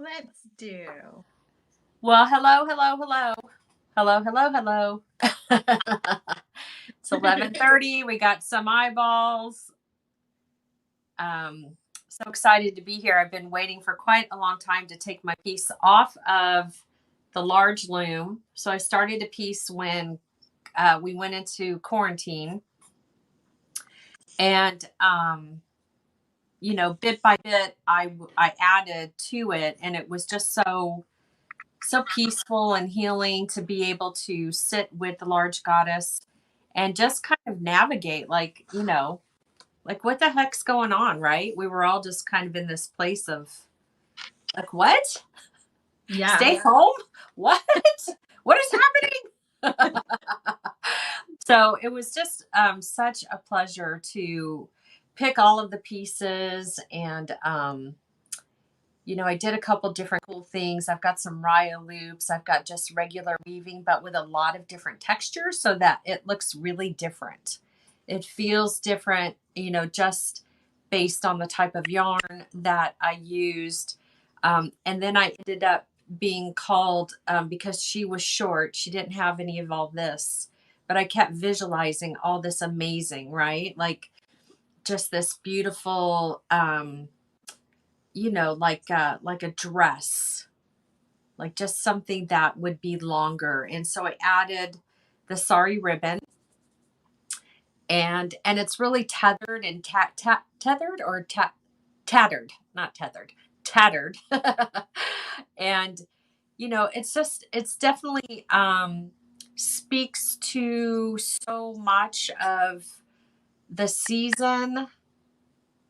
Let's do. Well, hello, hello, hello. Hello, hello, hello. It's 11:30. We got some eyeballs. So excited to be here. I've been waiting for quite a long time to take my piece off of the large loom. So I started a piece when we went into quarantine. And, bit by bit, I added to it. And it was just so peaceful and healing to be able to sit with the large goddess and just kind of navigate like what the heck's going on, right? We were all just kind of in this place of like, what? Yeah. Stay home? What? What is happening? So it was just such a pleasure to pick all of the pieces and I did a couple different cool things. I've got some raya loops. I've got just regular weaving, but with a lot of different textures so that it looks really different. It feels different, just based on the type of yarn that I used. And then I ended up being called because she was short. She didn't have any of all this, but I kept visualizing all this amazing, right? Like just this beautiful, like a dress, like just something that would be longer. And so I added the sari ribbon, and it's really tethered and tethered or tattered, not tethered, tattered. And it's definitely speaks to so much of the season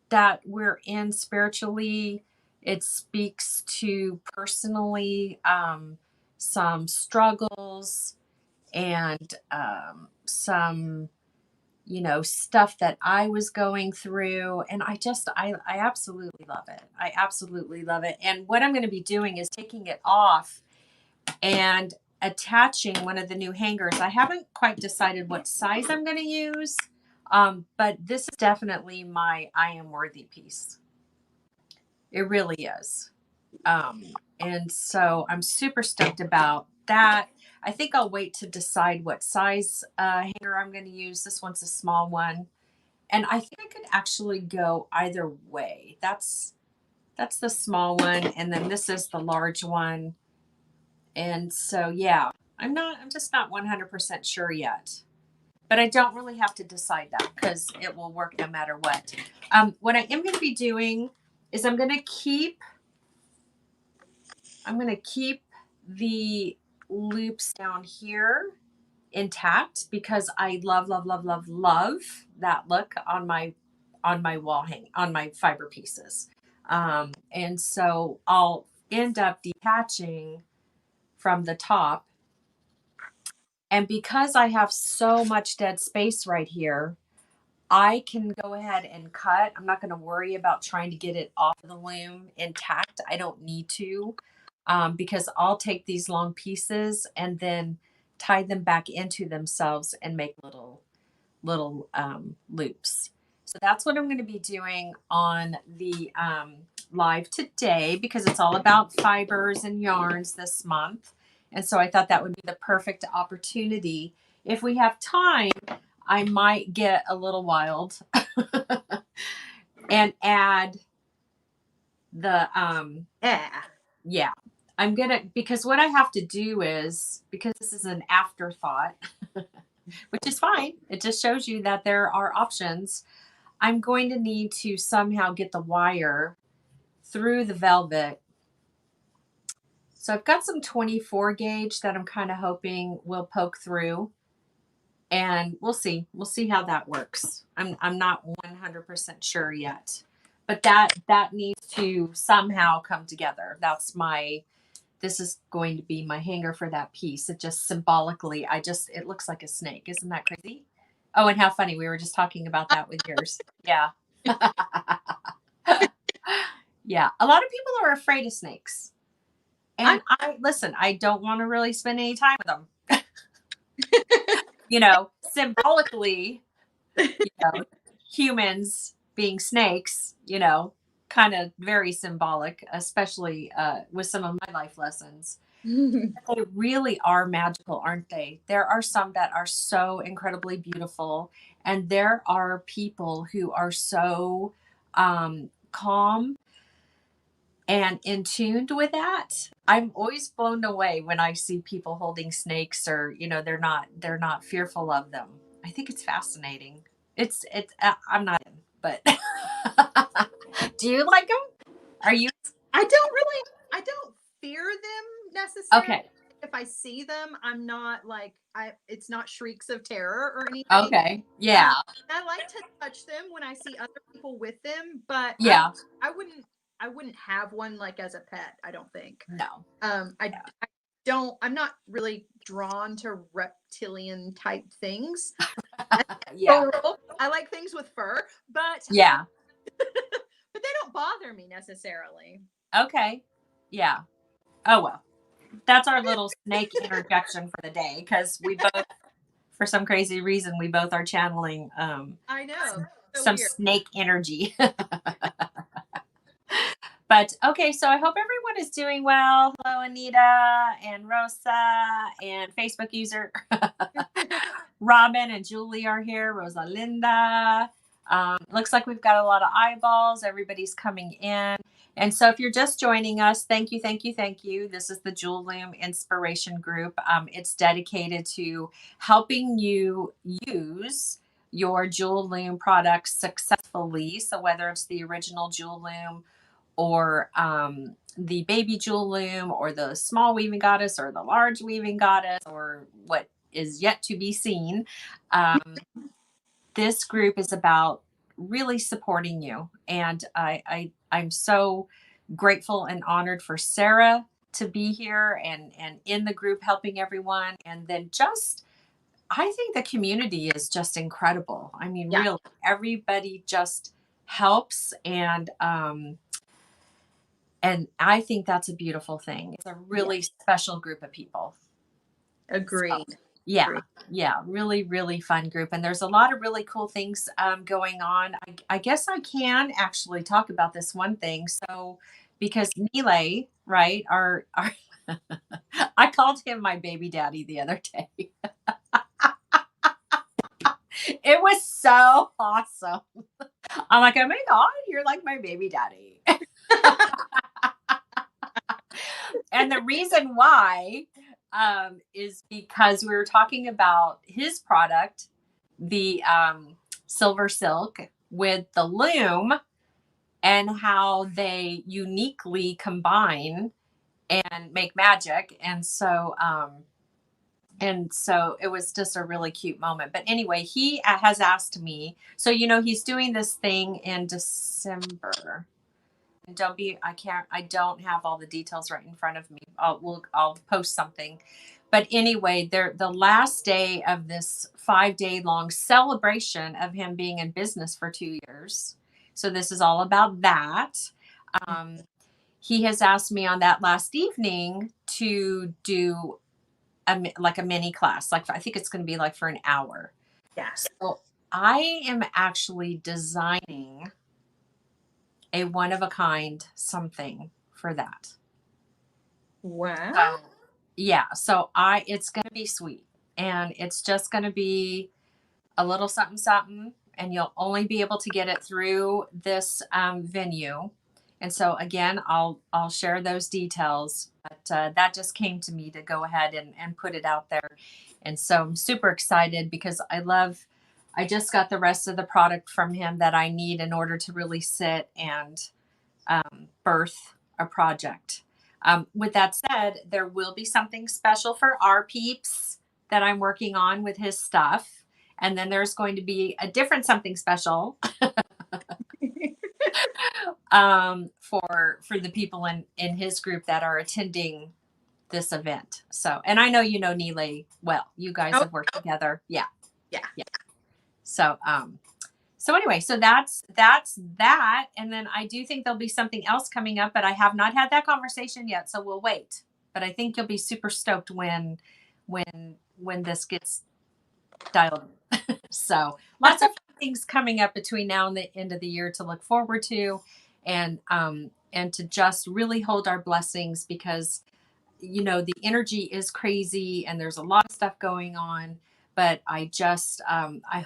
that we're in spiritually. It speaks to personally some struggles and some, stuff that I was going through. And I absolutely love it. I absolutely love it. And what I'm going to be doing is taking it off and attaching one of the new hangers. I haven't quite decided what size I'm going to use. But this is definitely my I am worthy piece. It really is. And so I'm super stoked about that. I think I'll wait to decide what size hanger I'm going to use. This one's a small one. And I think I could actually go either way. That's the small one. And then this is the large one. And so, yeah, I'm just not 100% sure yet. But I don't really have to decide that because it will work no matter what. What I am going to be doing is I'm going to keep the loops down here intact because I love, love, love, love, love that look on my wall hang on my fiber pieces. And so I'll end up detaching from the top. And because I have so much dead space right here, I can go ahead and cut. I'm not going to worry about trying to get it off the loom intact. I don't need to because I'll take these long pieces and then tie them back into themselves and make little loops. So that's what I'm going to be doing on the live today because it's all about fibers and yarns this month. And so I thought that would be the perfect opportunity. If we have time, I might get a little wild and add the yeah. I'm gonna because what I have to do is because this is an afterthought, which is fine. It just shows you that there are options. I'm going to need to somehow get the wire through the velvet. So I've got some 24 gauge that I'm kind of hoping will poke through. And we'll see. We'll see how that works. I'm not 100% sure yet. But that needs to somehow come together. This is going to be my hanger for that piece. It just symbolically, it looks like a snake. Isn't that crazy? Oh, and how funny. We were just talking about that with yours. Yeah. Yeah. A lot of people are afraid of snakes. And listen, I don't want to really spend any time with them. Symbolically, humans being snakes, kind of very symbolic, especially with some of my life lessons. They really are magical, aren't they? There are some that are so incredibly beautiful, and there are people who are so calm and in tuned with that. I'm always blown away when I see people holding snakes, or they're not fearful of them. I think it's fascinating. I'm not in, but do you like them? Are you I don't fear them necessarily. okay? If I see them, I'm not like it's not shrieks of terror or anything. Okay, Um, yeah, I like to touch them when I see other people with them, but yeah, I wouldn't I wouldn't have one like as a pet, I don't think. no, I don't I'm not really drawn to reptilian type things. yeah, Total. I like things with fur, but yeah. but they don't bother me necessarily. Okay, yeah. Oh well, that's our little snake interjection for the day, because we both, for some crazy reason, we both are channeling I know. So some weird. snake energy. But okay, so I hope everyone is doing well. Hello, Anita and Rosa and Facebook user Robin and Julie are here. Rosalinda. Looks like we've got a lot of eyeballs. Everybody's coming in. And so if you're just joining us, thank you, thank you, thank you. This is the Jewel Loom Inspiration Group. It's dedicated to helping you use your Jewel Loom products successfully. So whether it's the original Jewel Loom, or the baby jewel loom, or the small weaving goddess, or the large weaving goddess, or what is yet to be seen. This group is about really supporting you. And I'm so grateful and honored for Sarah to be here and in the group helping everyone. And then just, I think the community is just incredible. I mean, Yeah, really, everybody just helps, and I think that's a beautiful thing. It's a yeah. really special group of people. So, Agreed. yeah, Agreed. yeah, really, really fun group. And there's a lot of really cool things going on. I guess I can actually talk about this one thing. So, because Nile, right, our I called him my baby daddy the other day. It was so awesome. I'm like, oh my God, you're like my baby daddy. And the reason why is because we were talking about his product, the silver silk with the loom, and how they uniquely combine and make magic. And so it was just a really cute moment. But anyway, he has asked me, so he's doing this thing in December. Don't be, I don't have all the details right in front of me. I'll post something. But anyway, the last day of this 5-day long celebration of him being in business for 2 years. So this is all about that. Um, he has asked me on that last evening to do like a mini class. Like, I think it's going to be like for an hour. Yes. So I am actually designing a one of a kind something for that. Wow. So yeah, so it's going to be sweet, and it's just going to be a little something something, and you'll only be able to get it through this venue. And so again, I'll share those details, but that just came to me to go ahead and put it out there. And so I'm super excited because I just got the rest of the product from him that I need in order to really sit and birth a project. With that said, there will be something special for our peeps that I'm working on with his stuff. And then there's going to be a different something special for the people in his group that are attending this event. So, and I know you know Neely well. You guys Oh, have worked together. Yeah. yeah. Yeah. So anyway, so that's that. And then I do think there'll be something else coming up, but I have not had that conversation yet, so we'll wait. But I think you'll be super stoked when this gets dialed in. So lots of things coming up between now and the end of the year to look forward to. and to just really hold our blessings, because the energy is crazy and there's a lot of stuff going on. But I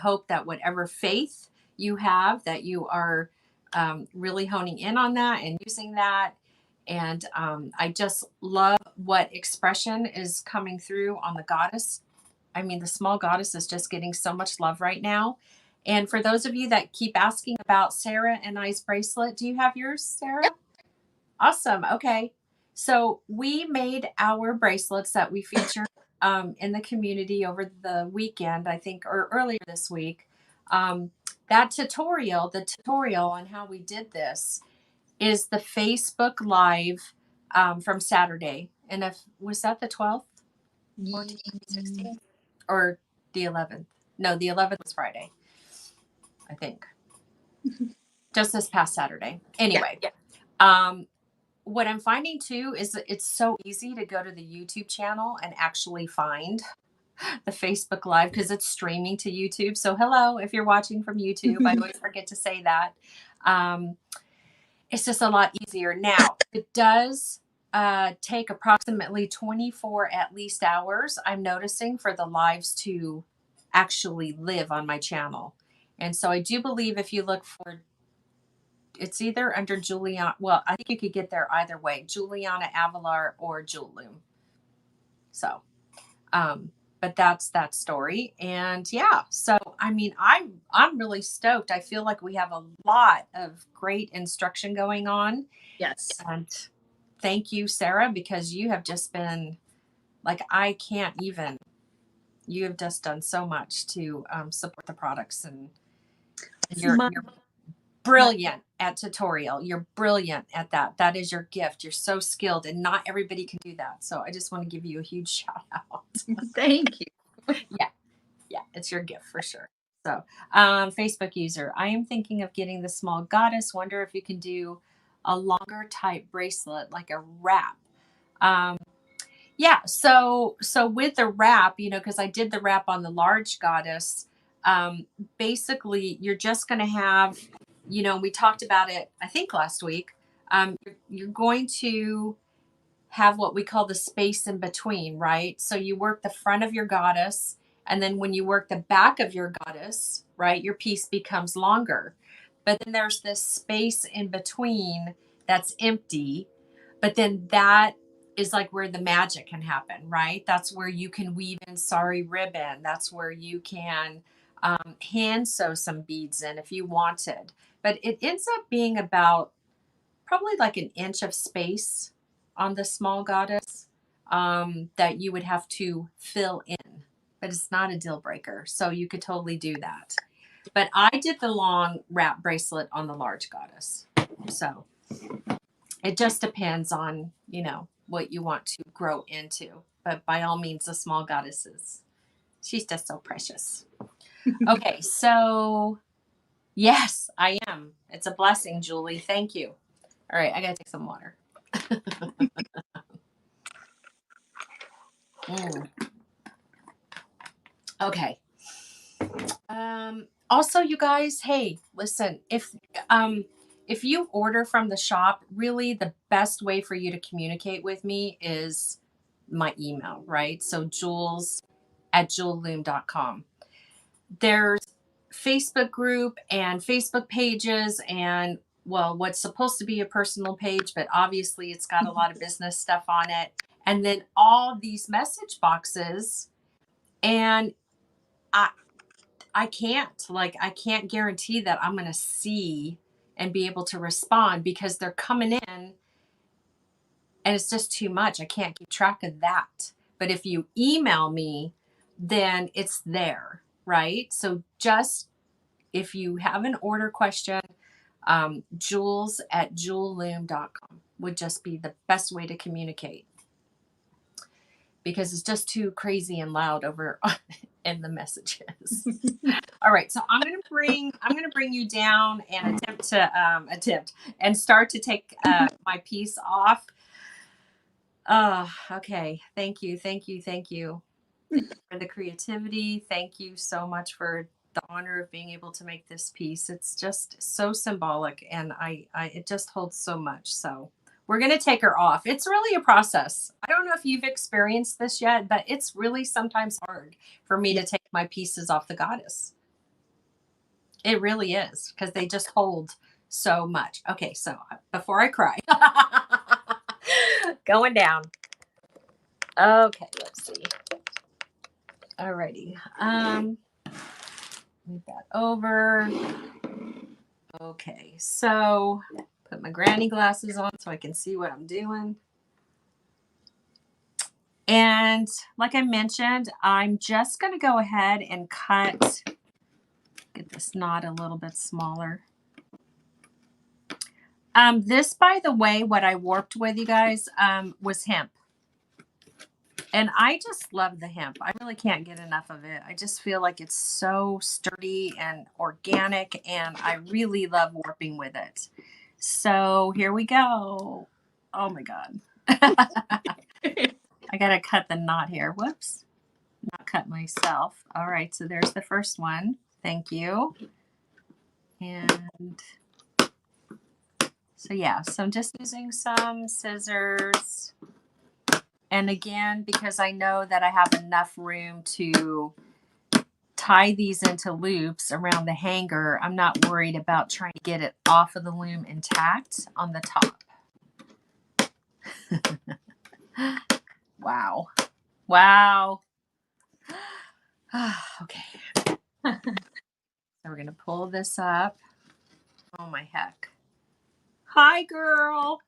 hope that whatever faith you have, that you are really honing in on that and using that. And I just love what expression is coming through on the goddess. I mean, the small goddess is just getting so much love right now. And for those of you that keep asking about Sarah and I's bracelet, do you have yours, Sarah? Yep. Awesome. Okay. So we made our bracelets that we featured in the community over the weekend, I think, or earlier this week. The tutorial on how we did this is the Facebook Live from Saturday. And was that the 12th, 14th, 16th, or the 11th? No, the 11th was Friday, I think. Just this past Saturday. Anyway, Yeah. what I'm finding too is that it's so easy to go to the YouTube channel and actually find the Facebook Live, because it's streaming to YouTube. So hello, if you're watching from YouTube, I always forget to say that. It's just a lot easier. Now, it does take approximately 24 at least hours, I'm noticing, for the lives to actually live on my channel. And so I do believe if you look for, it's either under Juliana. Well, I think you could get there either way, Juliana Avalar or Jewel Loom. So, but that's that story. And yeah, so I mean, I'm really stoked. I feel like we have a lot of great instruction going on. Yes. And thank you, Sarah, because you have just been like, I can't even. You have just done so much to support the products, and you're brilliant at tutorial. You're brilliant at that. That is your gift. You're so skilled, and not everybody can do that. So I just want to give you a huge shout out. Thank you. Yeah, it's your gift for sure. So, Facebook user, I am thinking of getting the small goddess. Wonder if you can do a longer type bracelet, like a wrap. Yeah. So with the wrap, because I did the wrap on the large goddess, basically you're just going to have, we talked about it, I think last week. You're going to have what we call the space in between, right? So you work the front of your goddess, and then when you work the back of your goddess, right, your piece becomes longer. But then there's this space in between that's empty. But then that is like where the magic can happen, right? That's where you can weave in sari ribbon. That's where you can hand sew some beads in if you wanted. But it ends up being about probably like an inch of space on the small goddess that you would have to fill in, but it's not a deal breaker. So you could totally do that. But I did the long wrap bracelet on the large goddess. So it just depends on, what you want to grow into. But by all means, the small goddesses, she's just so precious. Okay, so yes, I am. It's a blessing, Julie. Thank you. All right, I gotta take some water. Okay. Also, you guys, hey, listen, if you order from the shop, really the best way for you to communicate with me is my email, right? So jules@jewelloom.com. There's Facebook group and Facebook pages, and well, what's supposed to be a personal page, but obviously it's got a lot of business stuff on it. And then all these message boxes. And I can't guarantee that I'm going to see and be able to respond, because they're coming in and it's just too much. I can't keep track of that. But if you email me, then it's there, right? So just if you have an order question, jules@jewelloom.com would just be the best way to communicate, because it's just too crazy and loud over in the messages. All right, so I'm gonna bring you down and attempt and start to take my piece off. Okay. Thank you for the creativity. Thank you so much for the honor of being able to make this piece. It's just so symbolic, and it just holds so much. So we're going to take her off. It's really a process. I don't know if you've experienced this yet, but it's really sometimes hard for me to take my pieces off the goddess. It really is, because they just hold so much. Okay, so before I cry, going down. Okay, let's see. Alrighty. Move that over. Okay, so put my granny glasses on so I can see what I'm doing. And like I mentioned, I'm just going to go ahead and get this knot a little bit smaller. This, by the way, what I warped with, you guys, was hemp. And I just love the hemp. I really can't get enough of it. I just feel like it's so sturdy and organic, and I really love warping with it. So here we go. Oh my God. I got to cut the knot here. Whoops. Not cut myself. All right. So there's the first one. Thank you. And so yeah, so I'm just using some scissors. And again, because I know that I have enough room to tie these into loops around the hanger, I'm not worried about trying to get it off of the loom intact on the top. Wow. Wow. Okay. So we're going to pull this up. Oh my heck. Hi, girl.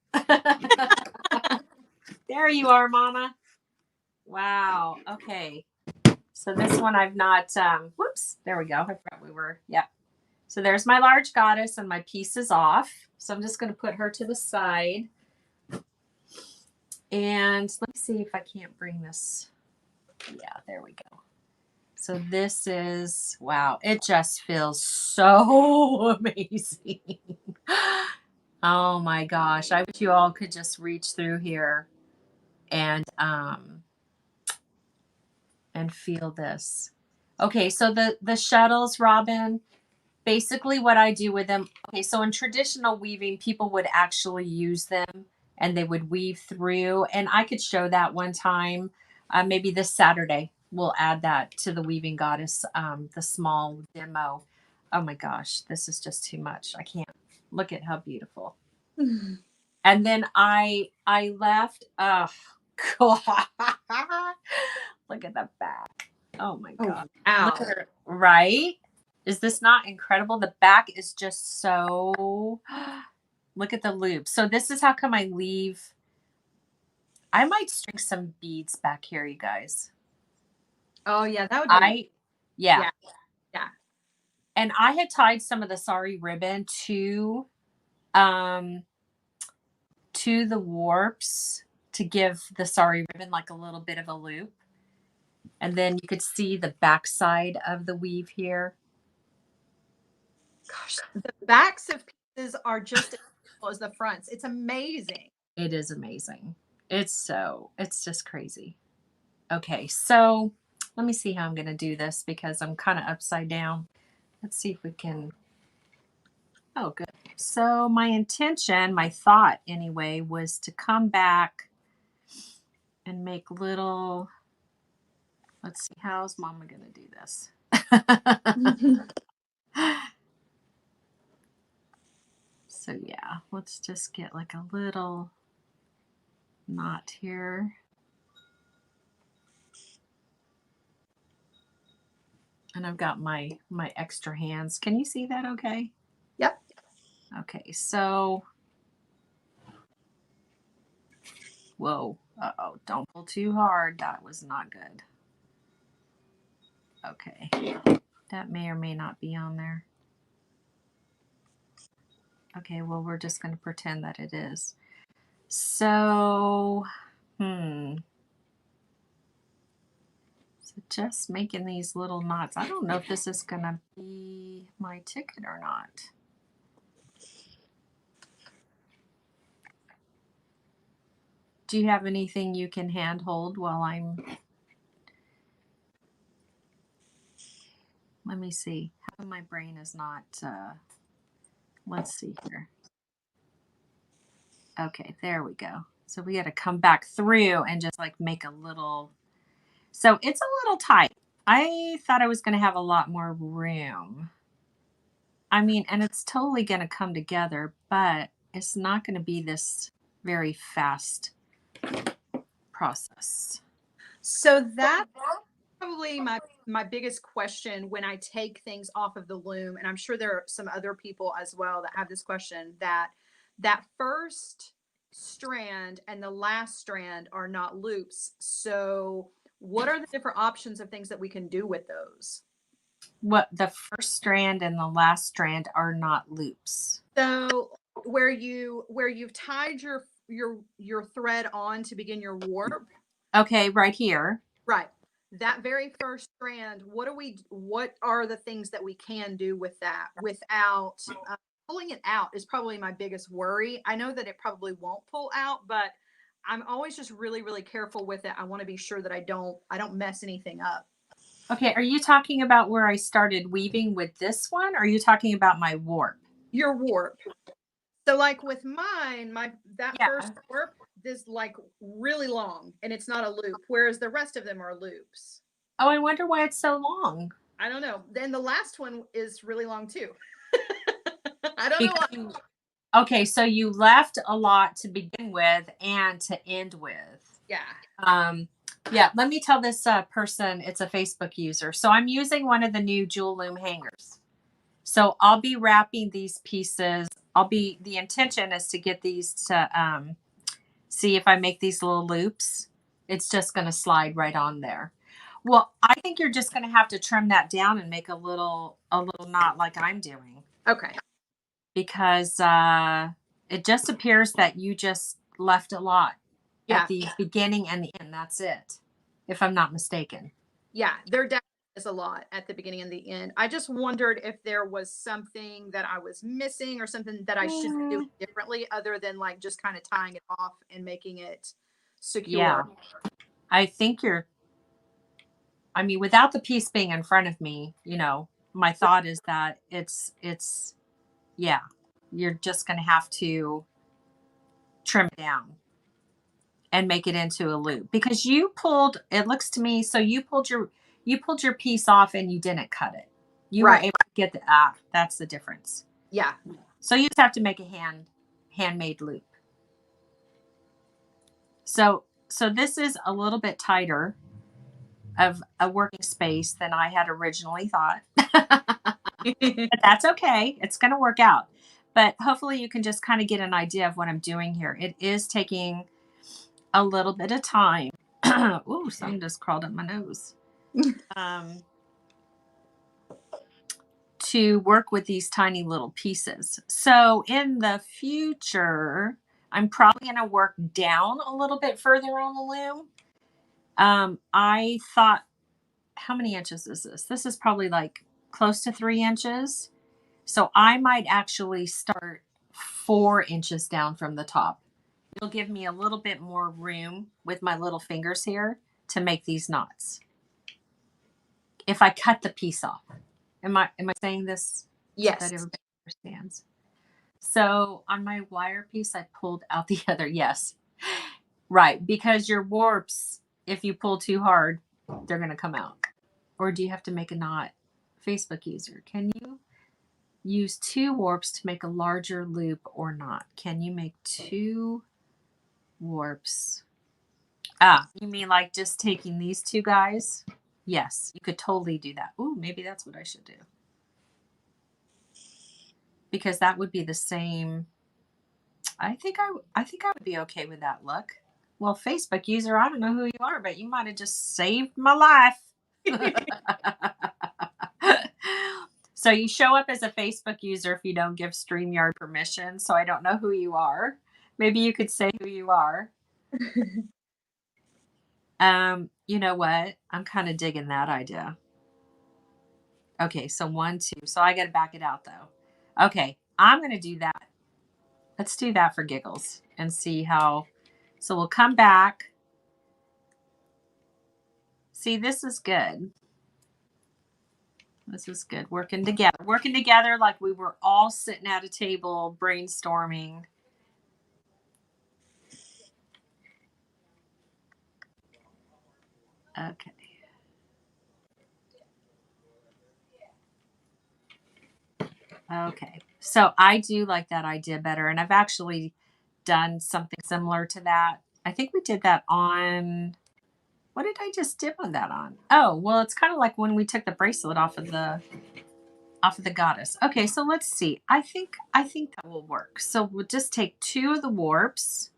There you are, Mama. Wow. Okay. So this one I've not, whoops, there we go. I forgot we were, yeah. So there's my large goddess, and my piece is off. So I'm just going to put her to the side. And let me see if I can't bring this. Yeah, there we go. So this is, wow, it just feels so amazing. Oh my gosh. I wish you all could just reach through here and feel this. Okay, so the shuttles, Robin, basically what I do with them. Okay, so in traditional weaving, people would actually use them and they would weave through. And I could show that one time, maybe this Saturday. We'll add that to the Weaving Goddess, the small demo. Oh my gosh, this is just too much. I can't. Look at how beautiful. And then I left. Oh God! Look at the back. Oh my God! Oh, Look at her. Right? Is this not incredible? The back is just so. Look at the loop. So this is how come I leave. I might string some beads back here, you guys. Oh yeah, that would be. Yeah. Yeah. And I had tied some of the sari ribbon um to the warps to give the sari ribbon like a little bit of a loop. And then you could see the back side of the weave here. Gosh, the backs of pieces are just as beautiful as the fronts. It's amazing. It is amazing. It's just crazy. Okay, so let me see how I'm going to do this because I'm kind of upside down. Let's see if we can. Oh, good. So my intention, my thought anyway, was to come back and make little, let's see, how's Mama going to do this? So yeah, let's just get like a little knot here. And I've got my extra hands. Can you see that okay? Yep. Okay, so, whoa, uh-oh, don't pull too hard. That was not good. Okay, that may or may not be on there. Okay, well, we're just going to pretend that it is. So, so just making these little knots. I don't know if this is going to be my ticket or not. Do you have anything you can hand hold while I'm... Let me see. my brain is not, let's see here. Okay, there we go. So we got to come back through and just like make a little, so it's a little tight. I thought I was going to have a lot more room. I mean, and it's totally going to come together, but it's not going to be this very fast process. So that's probably my biggest question when I take things off of the loom, and I'm sure there are some other people as well that have this question, that first strand and the last strand are not loops. So what are the different options of things that we can do with those? What the first strand and the last strand are not loops. So where you've tied your thread on to begin your warp, Okay, right here. right? That very first strand, what are the things that we can do with that without pulling it out is probably my biggest worry. I know that it probably won't pull out, but I'm always just really, really careful with it. I want to be sure that I don't mess anything up. Okay, are you talking about where I started weaving with this one? Or are you talking about my warp? Your warp. So like with mine, that Yeah. first warp is like really long and it's not a loop, whereas the rest of them are loops. Oh, I wonder why it's so long. I don't know. Then the last one is really long too. I don't know Because why. okay, so you left a lot to begin with and to end with. Yeah. Um, yeah, let me tell this person, it's a Facebook user. So I'm using one of the new jewel loom hangers. So I'll be wrapping these pieces. The intention is to get these to see if I make these little loops. It's just going to slide right on there. Well, I think you're just going to have to trim that down and make a little knot like I'm doing. Okay. Because it just appears that you just left a lot Yeah. at the beginning and the end. That's it, if I'm not mistaken. Yeah. There definitely is a lot at the beginning and the end. I just wondered if there was something that I was missing or something that I should do differently other than like just kind of tying it off and making it Yeah, secure. I think I mean, without the piece being in front of me, my thought is that yeah, you're just going to have to trim it down and make it into a loop because it looks to me, so you pulled your piece off and you didn't cut it. You were Right. able to get that's the difference. Yeah. So you just have to make a handmade loop. So this is a little bit tighter of a working space than I had originally thought. But that's okay. It's going to work out. But hopefully you can just kind of get an idea of what I'm doing here. It is taking a little bit of time. Ooh, something just crawled up my nose. To work with these tiny little pieces. So in the future, I'm probably going to work down a little bit further on the loom. I thought, how many inches is this? This is probably like close to 3 inches. So I might actually start 4 inches down from the top. It'll give me a little bit more room with my little fingers here to make these knots. If I cut the piece off. Am I saying this so Yes. that everybody understands? So on my wire piece, I pulled out the other. Yes. Right. Because your warps, if you pull too hard, they're going to come out. Or do you have to make a knot? Facebook user, can you use 2 warps to make a larger loop or not? Can you make 2 warps? You mean like just taking these 2 guys? Yes, you could totally do that. Ooh, maybe that's what I should do. Because that would be the same. I think I would be okay with that look. Well, Facebook user, I don't know who you are, but you might have just saved my life. So you show up as a Facebook user if you don't give StreamYard permission. So I don't know who you are. Maybe you could say who you are. You know what? I'm kind of digging that idea. Okay, so 1, 2. So I got to back it out though. Okay, I'm going to do that. Let's do that for giggles and see how. So we'll come back. See, this is good. This is good. Working together like we were all sitting at a table brainstorming. Okay. Okay. So I do like that idea better. And I've actually done something similar to that. I think we did that on, what did I just dip on that on? Oh, well, it's kind of like when we took the bracelet off of the goddess. Okay, so let's see. I think that will work. So we'll just take 2 of the warps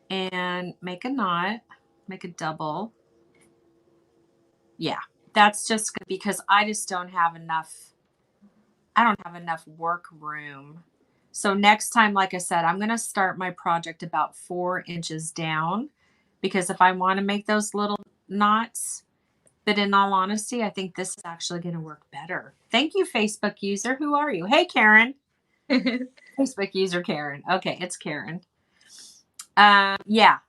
and make a knot, make a double. Yeah, that's just good because I just don't have enough. I don't have enough work room. So next time, like I said, I'm going to start my project about 4 inches down because if I want to make those little knots, but in all honesty, I think this is actually going to work better. Thank you, Facebook user. Who are you? Hey, Karen. Facebook user Karen. Okay, it's Karen. Yeah.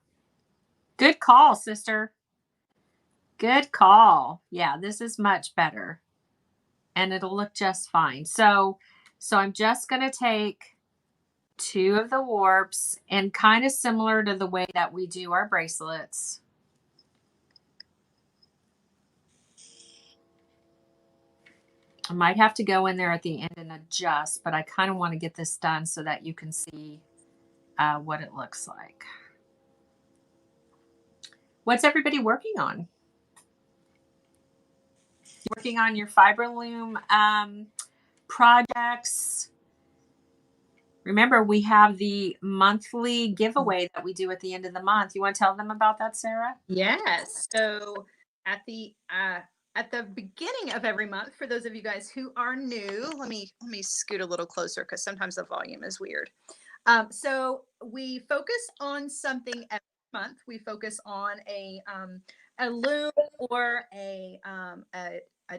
Good call, sister. Good call. Yeah, this is much better. And it'll look just fine. So I'm just going to take 2 of the warps and kind of similar to the way that we do our bracelets. I might have to go in there at the end and adjust, but I kind of want to get this done so that you can see what it looks like. What's everybody working on? Working on your fiber loom projects. Remember, we have the monthly giveaway that we do at the end of the month. You want to tell them about that, Sarah? Yes. So at the beginning of every month, for those of you guys who are new, let me scoot a little closer because sometimes the volume is weird. So we focus on something every month. We focus on a loom or a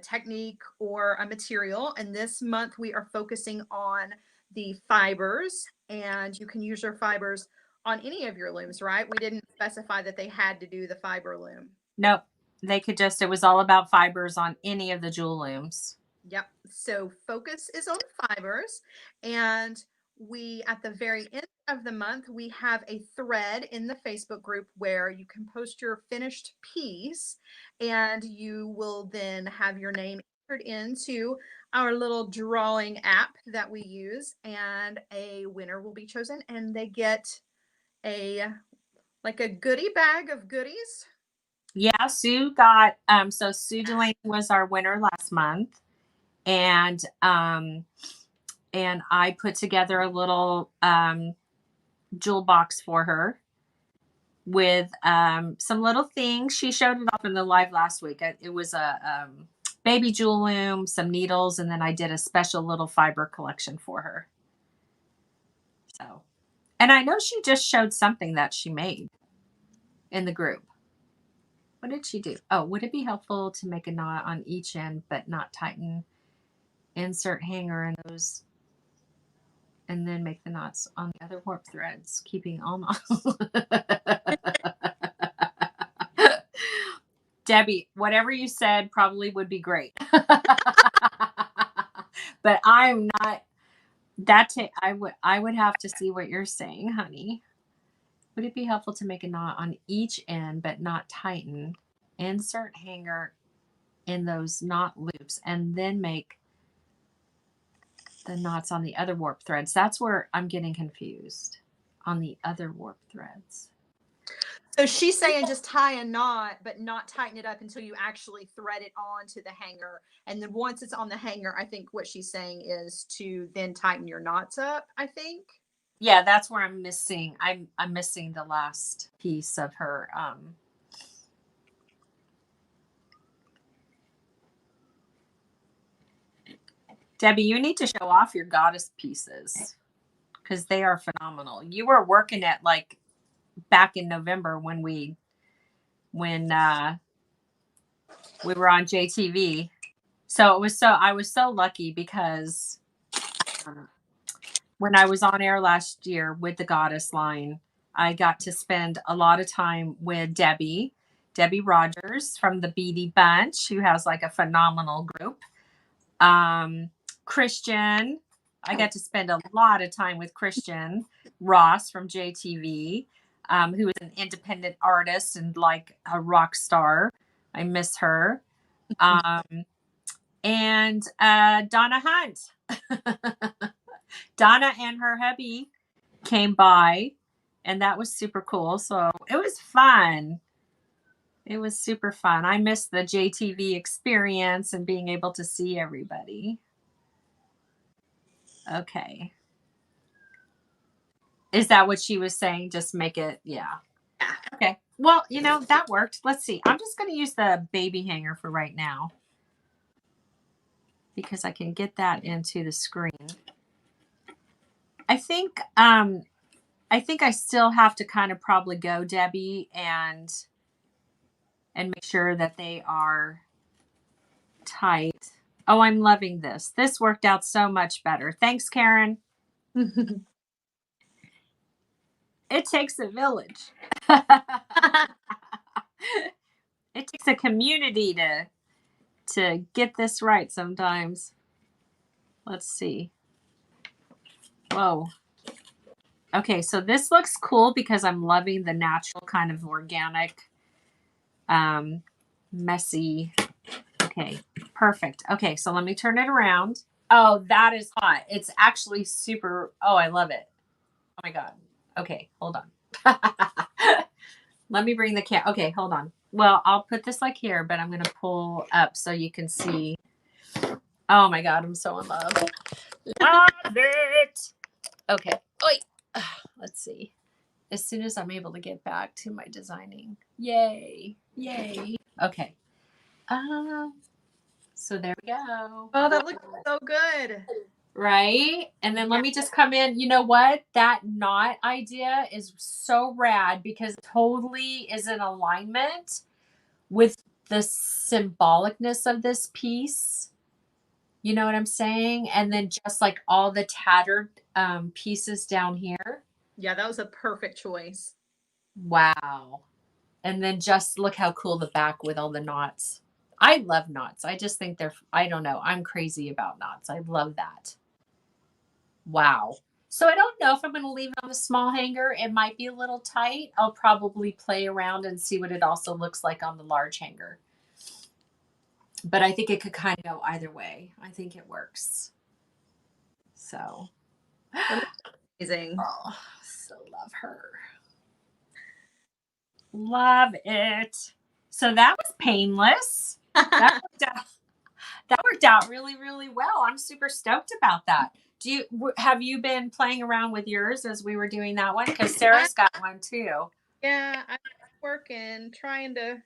technique or a material. And this month we are focusing on the fibers, and you can use your fibers on any of your looms, right? We didn't specify that they had to do the fiber loom. Nope. They could just, it was all about fibers on any of the jewel looms. Yep. So focus is on fibers. And we, at the very end of the month, we have a thread in the Facebook group where you can post your finished piece and you will then have your name entered into our little drawing app that we use, and a winner will be chosen and they get a goodie bag of goodies. Yeah, Sue got, so Sue Delaney was our winner last month. And I put together a little jewel box for her with some little things. She showed it off in the live last week. It was a baby jewel loom, some needles, and then I did a special little fiber collection for her. So, and I know she just showed something that she made in the group. What did she do? Oh, would it be helpful to make a knot on each end but not tighten? Insert hanger in those and then make the knots on the other warp threads, keeping all knots. Debbie, whatever you said probably would be great. But I'm not I would have to see what you're saying, honey. Would it be helpful to make a knot on each end but not tighten? Insert hanger in those knot loops and then make the knots on the other warp threads. That's where I'm getting confused, on the other warp threads. So she's saying just tie a knot, but not tighten it up until you actually thread it onto the hanger. And then once it's on the hanger, I think what she's saying is to then tighten your knots up, I think. Yeah, that's where I'm missing. I'm missing the last piece of her. Debbie, you need to show off your goddess pieces because they are phenomenal. You were working at like back in November when we were on JTV. So I was so lucky because when I was on air last year with the goddess line, I got to spend a lot of time with Debbie Debbie Rogers from the Beatty Bunch, who has like a phenomenal group. Christian, I got to spend a lot of time with Christian Ross from JTV, who is an independent artist and like a rock star. I miss her. And Donna Hunt. Donna and her hubby came by, and that was super cool. So it was fun. It was super fun. I missed the JTV experience and being able to see everybody. Okay. Is that what she was saying? Just make it, yeah. Okay. Well, you know, that worked. Let's see. I'm just going to use the baby hanger for right now because I can get that into the screen. I think I still have to kind of probably go, Debbie, and make sure that they are tight. Oh, I'm loving this. This worked out so much better. Thanks, Karen. It takes a village. It takes a community to get this right sometimes. Let's see. Whoa. Okay, so this looks cool because I'm loving the natural kind of organic, messy. Okay, perfect. Okay, so let me turn it around. Oh, that is hot. It's actually super. Oh, I love it. Oh my God. Okay, hold on. Let me bring the cat. Okay, hold on. Well, I'll put this like here, but I'm going to pull up so you can see. Oh my God, I'm so in love. Love it. Okay. Oi. Let's see. As soon as I'm able to get back to my designing. Yay. Yay. Okay. So there we go. Oh, that looks so good. Right? And then let me just come in. You know what? That knot idea is so rad because it totally is in alignment with the symbolicness of this piece. You know what I'm saying? And then just like all the tattered pieces down here. Yeah, that was a perfect choice. Wow. And then just look how cool the back with all the knots. I love knots. I just think I don't know. I'm crazy about knots. I love that. Wow. So I don't know if I'm going to leave it on the small hanger. It might be a little tight. I'll probably play around and see what it also looks like on the large hanger. But I think it could kind of go either way. I think it works. So. Amazing. Oh, so love her. Love it. So that was painless. That worked out really, really well. I'm super stoked about that. Have you been playing around with yours as we were doing that one? Because Sarah's got one too. Yeah, I'm working, trying to.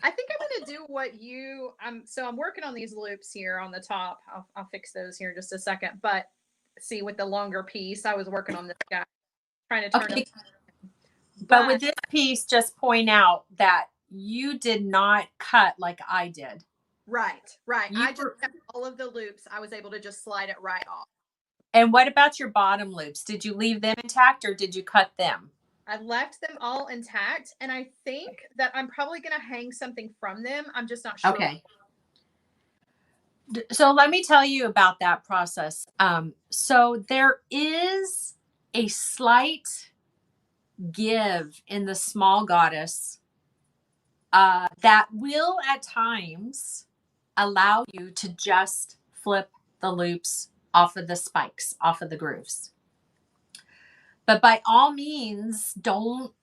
I think I'm going to do what you. I'm working on these loops here on the top. I'll fix those here in just a second. But see, with the longer piece, I was working on this guy, trying to turn it. But with this piece, just point out that you did not cut like I did. Right. I just kept all of the loops. I was able to just slide it right off. And what about your bottom loops? Did you leave them intact or did you cut them? I left them all intact, and I think that I'm probably going to hang something from them. I'm just not sure. Okay. So let me tell you about that process. So there is a slight give in the small goddess that will at times allow you to just flip the loops off of the spikes, off of the grooves. But by all means, don't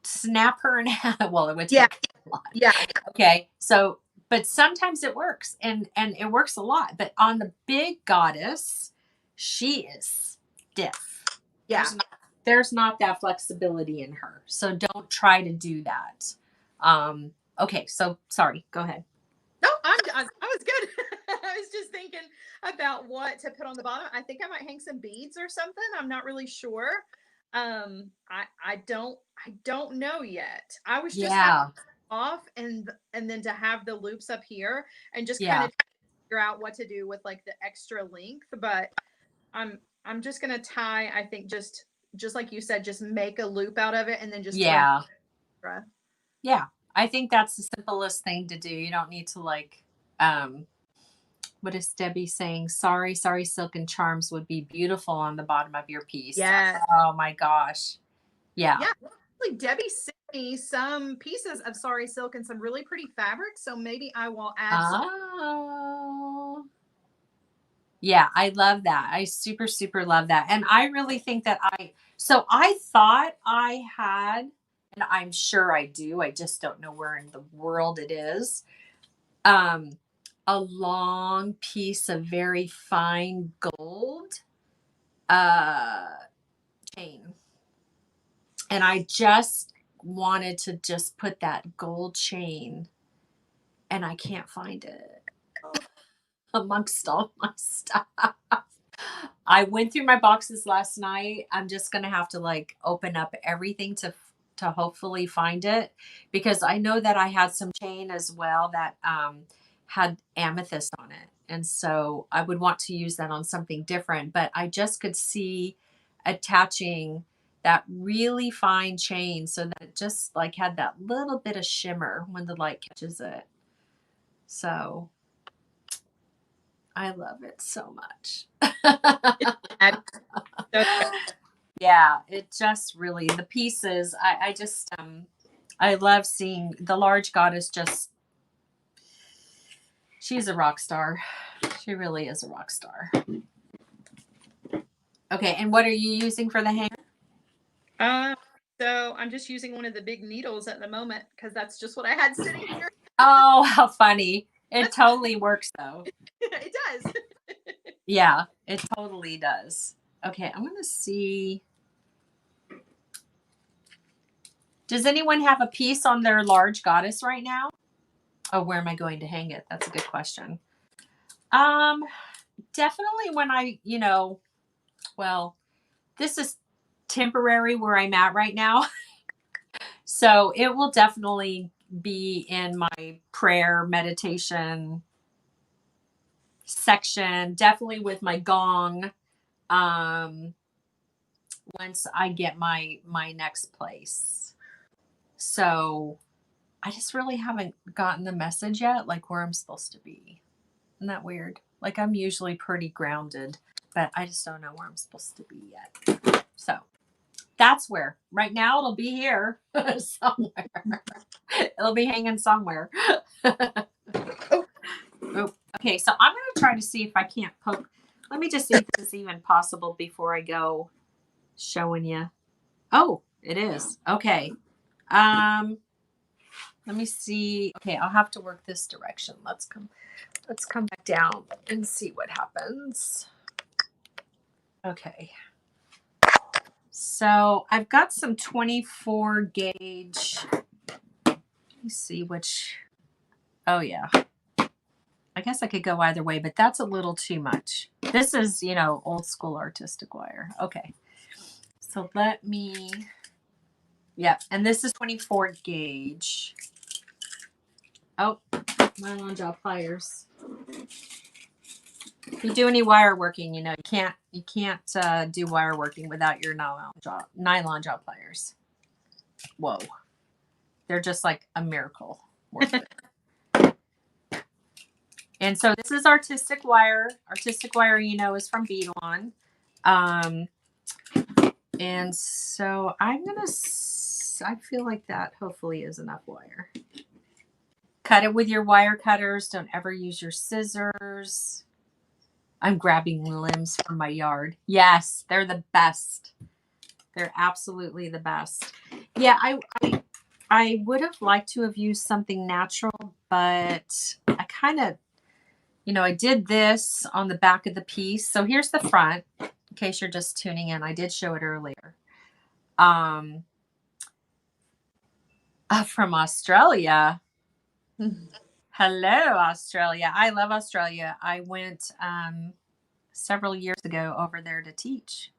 snap her in half. Well, it would take a lot. Yeah. Okay. So, but sometimes it works and it works a lot. But on the big goddess, she is stiff. Yeah. There's not that flexibility in her. So don't try to do that. Okay. So sorry. Go ahead. No, I was good. I was just thinking about what to put on the bottom. I think I might hang some beads or something. I'm not really sure. I don't know yet. I was just off and then to have the loops up here and just kind of figure out what to do with like the extra length. But I'm just gonna tie. I think just like you said, just make a loop out of it and then just yeah. I think that's the simplest thing to do. You don't need to like, what is Debbie saying? Sorry, silk and charms would be beautiful on the bottom of your piece. Yes. Oh my gosh. Yeah. Yeah. Actually, Debbie sent me some pieces of sari silk and some really pretty fabric. So maybe I will add some. Oh. Yeah, I love that. I super, super love that. And I really think that so I thought I had, and I'm sure I do, I just don't know where in the world it is, a long piece of very fine gold uh, chain. And I just wanted to just put that gold chain, and I can't find it amongst all my stuff. I went through my boxes last night. I'm just going to have to like open up everything to hopefully find it, because I know that I had some chain as well that had amethyst on it. And so I would want to use that on something different, but I just could see attaching that really fine chain so that it just like had that little bit of shimmer when the light catches it. So I love it so much. Yeah, it just really, the pieces, I just, I love seeing the large goddess. Just, she's a rock star. She really is a rock star. Okay, and what are you using for the hanger? So I'm just using one of the big needles at the moment because that's just what I had sitting here. Oh, how funny. It totally works though. It does. Yeah, it totally does. Okay, I'm going to see. Does anyone have a piece on their large goddess right now? Oh, where am I going to hang it? That's a good question. Definitely when well, this is temporary where I'm at right now. So it will definitely be in my prayer meditation section, definitely with my gong. Once I get my next place. So I just really haven't gotten the message yet, like where I'm supposed to be. Isn't that weird? Like I'm usually pretty grounded, but I just don't know where I'm supposed to be yet. So that's where right now it'll be here somewhere. It'll be hanging somewhere. Oh, okay. So I'm going to try to see if I can't poke. Let me just see if this is even possible before I go showing you. Oh, it is. Okay. Let me see. Okay, I'll have to work this direction. Let's come back down and see what happens. Okay. So I've got some 24 gauge. Let me see which. Oh yeah. I guess I could go either way, but that's a little too much. This is, old school artistic wire. Okay. So let me. Yeah, and this is 24 gauge. Oh, nylon jaw pliers. If you do any wire working, you can't do wire working without your nylon jaw pliers. Whoa, they're just like a miracle. And so this is artistic wire. Artistic wire, is from Beadlon. And so I feel like that hopefully is enough wire. Cut it with your wire cutters. Don't ever use your scissors. I'm grabbing limbs from my yard. Yes, they're the best. They're absolutely the best. Yeah, I would have liked to have used something natural, but I kind of, I did this on the back of the piece. So here's the front, in case you're just tuning in. I did show it earlier. From Australia. Hello, Australia. I love Australia. I went several years ago over there to teach.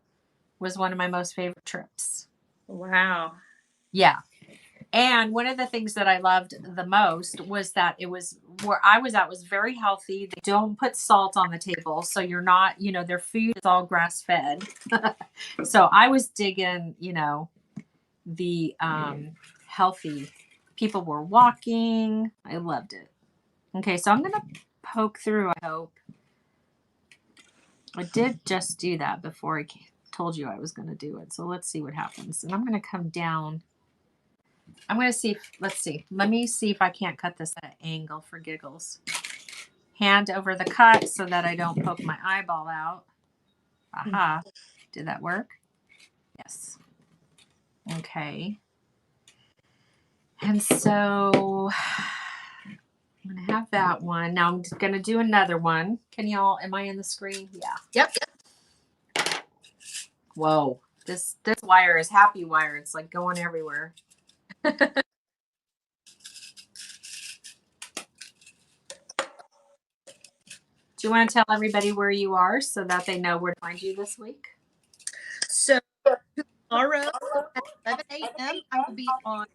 It was one of my most favorite trips. Wow. Yeah. And one of the things that I loved the most was that it was where I was at was very healthy. They don't put salt on the table. So you're not, their food is all grass fed. So I was digging, the healthy People were walking. I loved it. Okay, so I'm going to poke through, I hope. I did just do that before I told you I was going to do it. So let's see what happens. And I'm going to come down. I'm going to see. Let's see. Let me see if I can't cut this at an angle for giggles. Hand over the cut so that I don't poke my eyeball out. Aha. Did that work? Yes. Okay. And so I'm going to have that one. Now I'm going to do another one. Can y'all, am I in the screen? Yeah. Yep. Whoa. This wire is happy wire. It's like going everywhere. Do you want to tell everybody where you are so that they know where to find you this week? So tomorrow at 11 a.m. I will be on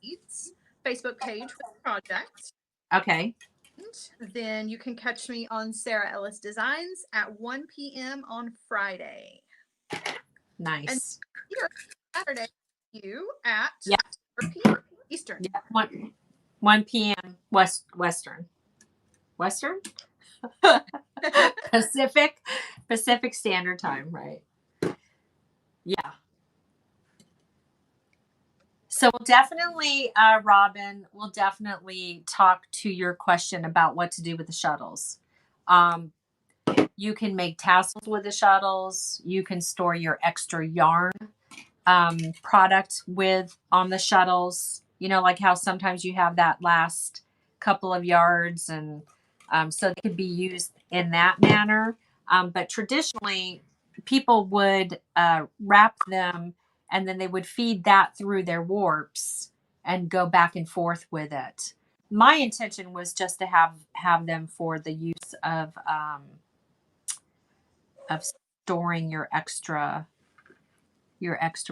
Eats Facebook page for the project. Okay. And then you can catch me on Sarah Ellis Designs at 1 p.m. on Friday. Nice. And here Saturday, you at 4 p.m. Eastern. Yeah. 1 p.m. Western. Pacific Standard Time, right? Yeah. So we'll definitely, Robin, we'll definitely talk to your question about what to do with the shuttles. You can make tassels with the shuttles. You can store your extra yarn product with on the shuttles. You know, like how sometimes you have that last couple of yards, and so they could be used in that manner. But traditionally, people would wrap them, and then they would feed that through their warps and go back and forth with it. My intention was just to have them for the use of storing your extra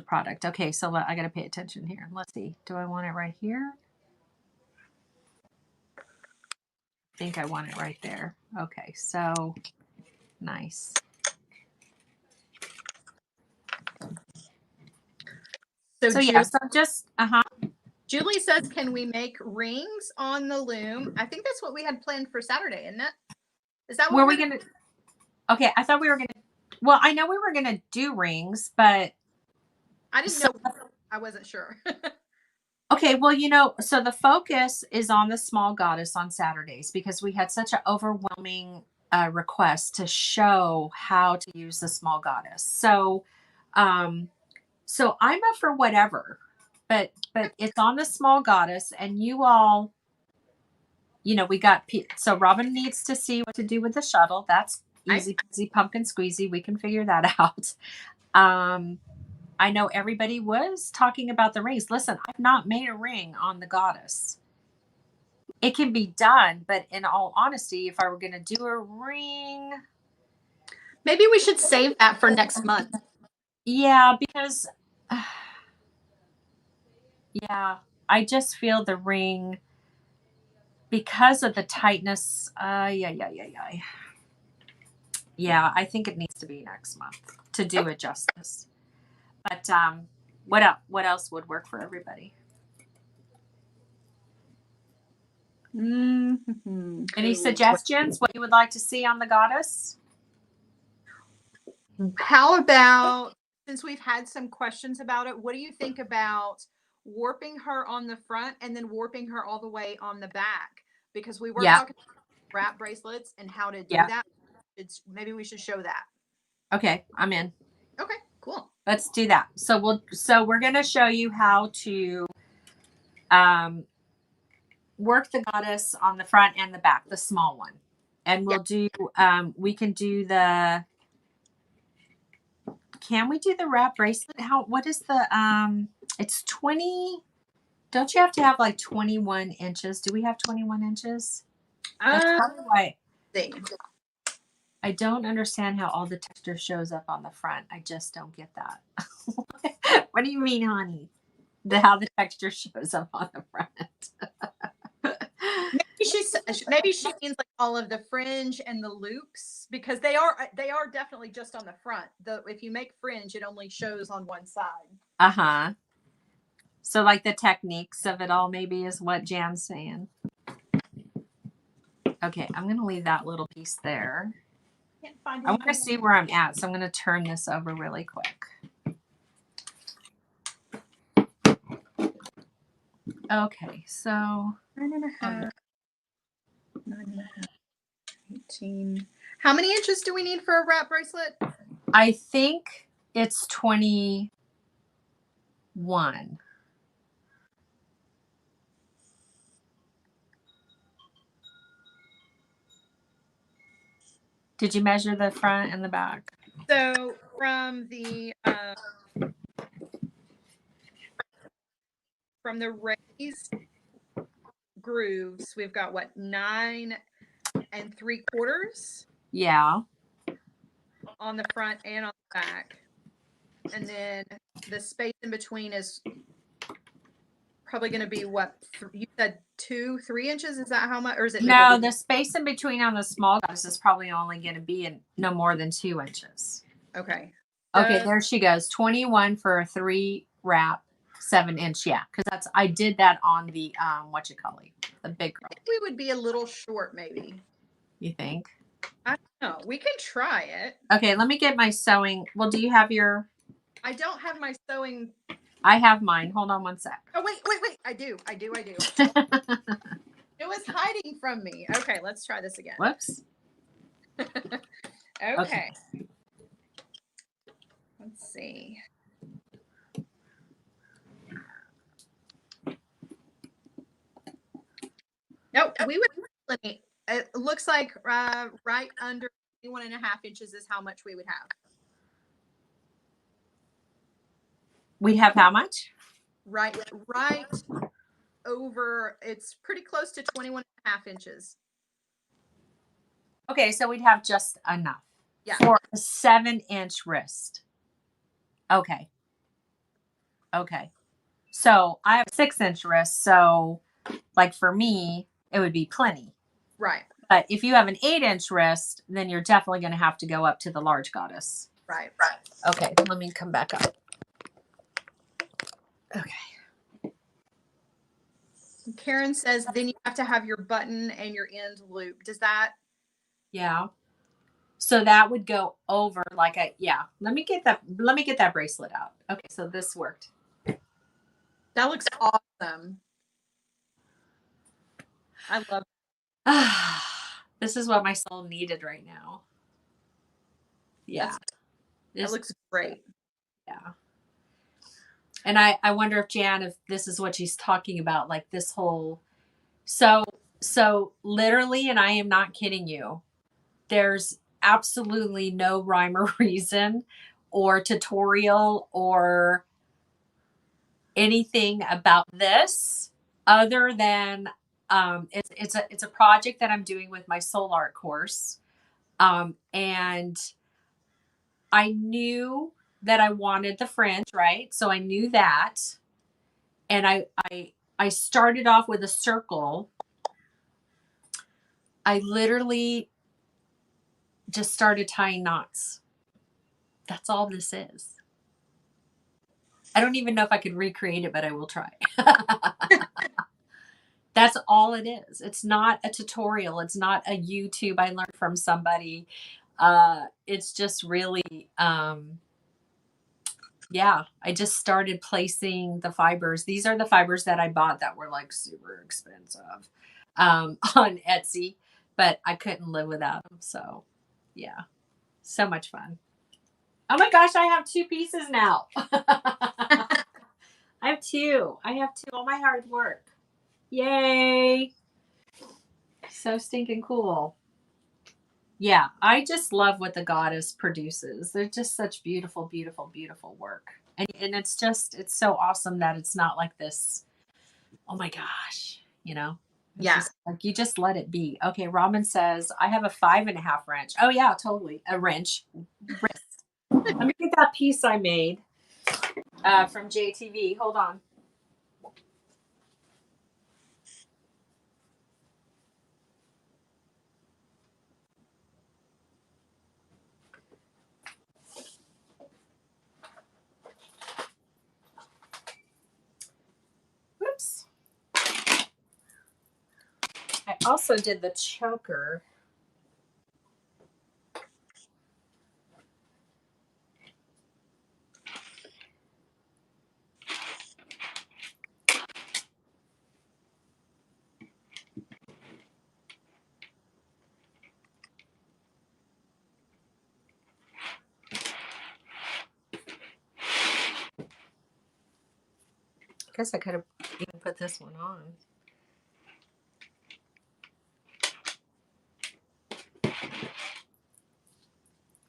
product. Okay, so I got to pay attention here. Let's see. Do I want it right here? I think I want it right there. Okay, so nice. So yeah, so just Julie says, can we make rings on the loom? I think that's what we had planned for Saturday, isn't it? Is that what we're gonna? Okay, I thought we were gonna. Well, I know we were gonna do rings, but I didn't know. I wasn't sure. Okay, well, you know, so the focus is on the small goddess on Saturdays because we had such an overwhelming request to show how to use the small goddess. So, so I'm up for whatever, but it's on the small goddess, and you all, you know, we got so Robin needs to see what to do with the shuttle. That's easy peasy pumpkin squeezy. We can figure that out. I know everybody was talking about the rings. Listen, I've not made a ring on the goddess. It can be done, but in all honesty, if I were going to do a ring, maybe we should save that for next month. Yeah, because yeah, I just feel the ring because of the tightness. Yeah, I think it needs to be next month to do it justice. But what else would work for everybody? Mm-hmm. Any suggestions? What you would like to see on the goddess? How about, since we've had some questions about it, what do you think about warping her on the front and then warping her all the way on the back? Because we were talking about wrap bracelets and how to do that. Maybe we should show that. Okay, I'm in. Okay, cool. Let's do that. So we're going to show you how to work the goddess on the front and the back, the small one. And we'll do we can do the wrap bracelet? What is the it's 20, don't you have to have like 21 inches? Do we have 21 inches? That's probably why I don't understand how all the texture shows up on the front. I just don't get that. What do you mean, honey? How the texture shows up on the front. Maybe she means like all of the fringe and the loops, because they are definitely just on the front. If you make fringe, it only shows on one side. So like the techniques of it all maybe is what Jan's saying. Okay, I'm going to leave that little piece there. Can't find I want to see where I'm at, so I'm going to turn this over really quick. Okay, so 9.5, 9.5, 18. How many inches do we need for a wrap bracelet? I think it's 21. Did you measure the front and the back? So from the raised grooves, we've got what, 9 3/4 Yeah. on the front and on the back, and then the space in between is probably going to be what, you said 3 inches? Is that how much, or is it No, the space in between on the small goddess is probably only going to be no more than 2 inches. Okay. Okay, there she goes. 21 for a 3 wrap, 7-inch. Yeah, because I did that on the the big girl. I think we would be a little short, maybe. You think? I don't know. We can try it. Okay, let me get my sewing. Well, do you have your? I don't have my sewing. I have mine. Hold on one sec. Oh, wait. I do. It was hiding from me. Okay, let's try this again. Whoops. Okay. Let's see. Nope, we would plenty. It looks like right under 21.5 inches is how much we would have. We'd have how much? Right over, it's pretty close to 21.5 inches. Okay, so we'd have just enough. Yeah. For a 7-inch wrist. Okay. So I have a 6-inch wrist, so like for me, it would be plenty. Right. But if you have an 8-inch wrist, then you're definitely going to have to go up to the large goddess. Right. Okay, let me come back up. Okay. Karen says then you have to have your button and your end loop. Does that? Yeah. So that would go over like let me get that bracelet out. Okay, so this worked. That looks awesome. I love it. This is what my soul needed right now. Yeah. That looks great. Yeah. And I wonder if Jan, if this is what she's talking about, like this whole, so literally, and I am not kidding you, there's absolutely no rhyme or reason or tutorial or anything about this other than it's a project that I'm doing with my soul art course. And I knew that I wanted the fringe, right? So I knew that. And I started off with a circle. I literally just started tying knots. That's all this is. I don't even know if I could recreate it, but I will try. That's all it is. It's not a tutorial. It's not a YouTube I learned from somebody. It's just really, I just started placing the fibers. These are the fibers that I bought that were like super expensive on Etsy, but I couldn't live without them. So yeah, so much fun. Oh my gosh, I have 2 pieces now. I have two. All my hard work. Yay. So stinking cool. Yeah, I just love what the goddess produces. They're just such beautiful, beautiful, beautiful work. And it's so awesome that it's not like this, oh my gosh, It's like you just let it be. Okay, Robin says, I have a 5.5 wrench. Oh yeah, totally. A wrench. Wrist. Let me get that piece I made from JTV. Hold on. also did the choker. I guess I could have even put this one on.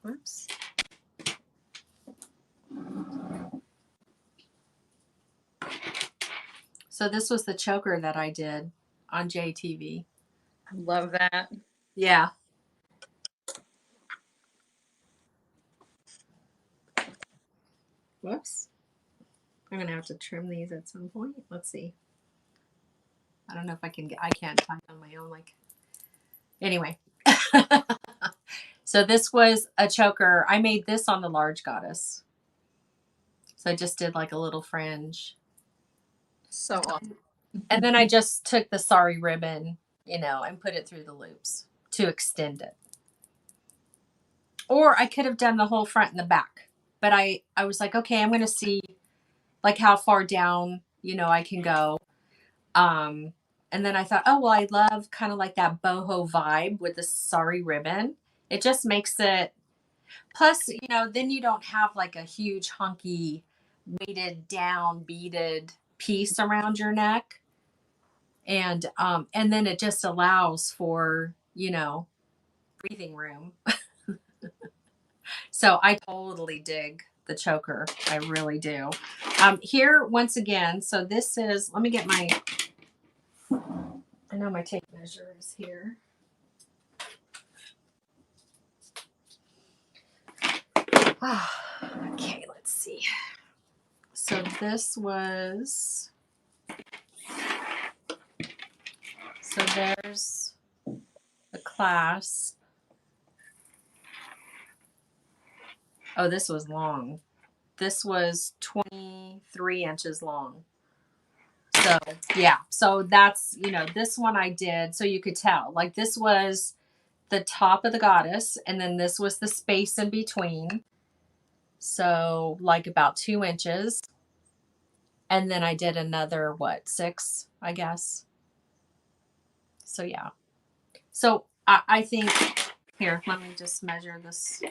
Whoops. So this was the choker that I did on JTV. I love that. Yeah. Whoops. I'm going to have to trim these at some point. Let's see. I don't know if I can I can't type on my own. Anyway. So this was a choker. I made this on the large goddess. So I just did like a little fringe. So awesome. And then I just took the sari ribbon, and put it through the loops to extend it. Or I could have done the whole front and the back. But I was like, okay, I'm going to see like how far down, I can go. And then I thought, oh, well, I love kind of like that boho vibe with the sari ribbon. It just makes it, plus, then you don't have like a huge hunky weighted down beaded piece around your neck. And then it just allows for, breathing room. So I totally dig the choker. I really do. Here, once again, so this is, let me get I know my tape measure is here. Okay, let's see. So this was, so there's the clasp. Oh, this was long. This was 23 inches long. So yeah, so that's, this one I did, so you could tell, like this was the top of the goddess, and then this was the space in between. So like about 2 inches. And then I did another, 6, I guess. So yeah. So I think, here, let me just measure this.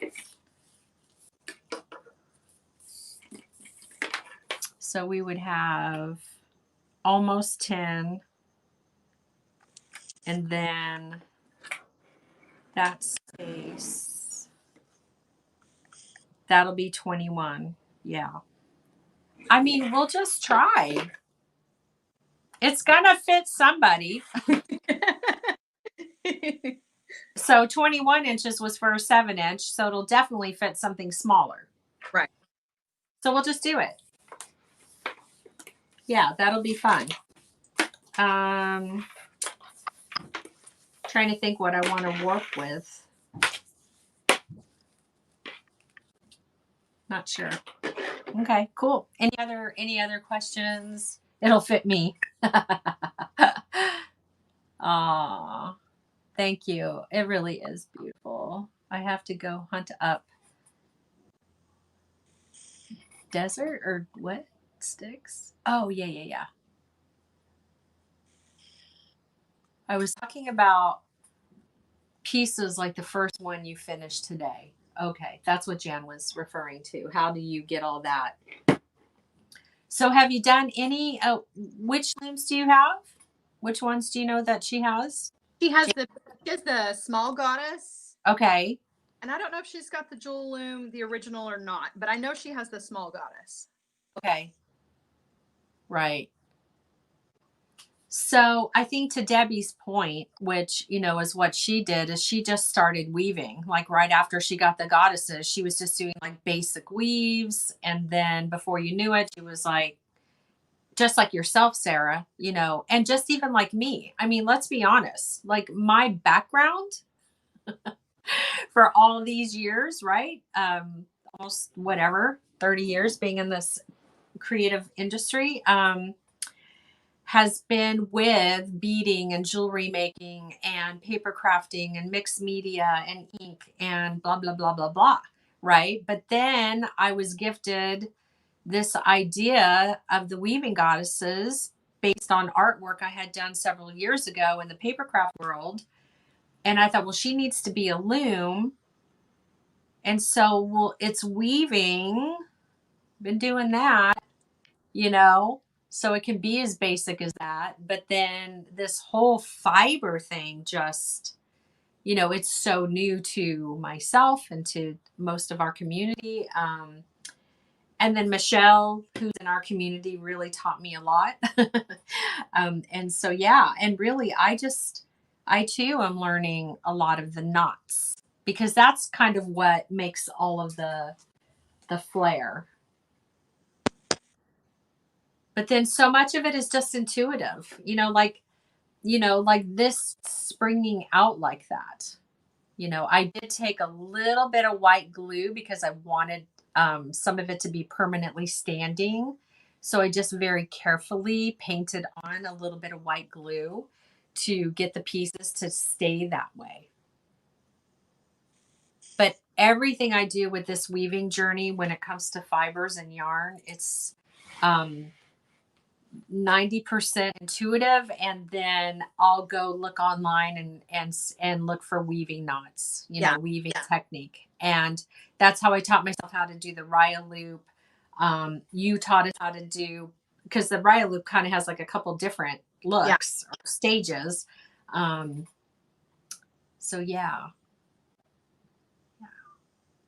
So we would have almost 10. And then that space, that'll be 21. Yeah. I mean, we'll just try. It's going to fit somebody. So 21 inches was for a 7-inch. So it'll definitely fit something smaller. Right. So we'll just do it. Yeah, that'll be fun. Trying to think what I want to work with. Not sure. Okay, cool. Any other questions? It'll fit me. Aw, thank you. It really is beautiful. I have to go hunt up desert or what sticks? Oh, yeah. I was talking about pieces like the first one you finished today. Okay, that's what Jan was referring to. How do you get all that? So have you done any, which looms do you have? Which ones do you know that she has? She has the small goddess. Okay. And I don't know if she's got the jewel loom, the original or not, but I know she has the small goddess. Okay. Right. So I think to Debbie's point, which, is what she did, is she just started weaving. Like right after she got the goddesses, she was just doing like basic weaves. And then before you knew it, she was like, just like yourself, Sarah, and just even like me. I mean, let's be honest, like my background for all these years, right? Almost 30 years being in this creative industry, has been with beading and jewelry making and paper crafting and mixed media and ink and blah, blah, blah, blah, blah. Right. But then I was gifted this idea of the weaving goddesses based on artwork I had done several years ago in the papercraft world. And I thought, well, she needs to be a loom. And so, well, it's weaving. Been doing that, you know, so it can be as basic as that. But then this whole fiber thing just, you know, it's so new to myself and to most of our community. And then Michelle, who's in our community, really taught me a lot. And so, yeah, and really, I too am learning a lot of the knots because that's kind of what makes all of the flair. But then so much of it is just intuitive, like this springing out like that. I did take a little bit of white glue because I wanted some of it to be permanently standing. So I just very carefully painted on a little bit of white glue to get the pieces to stay that way. But everything I do with this weaving journey, when it comes to fibers and yarn, it's 90% intuitive, and then I'll go look online and look for weaving knots, weaving technique. And that's how I taught myself how to do the Raya loop. You taught us how to do, because the Raya loop kind of has like a couple different looks or stages. So yeah,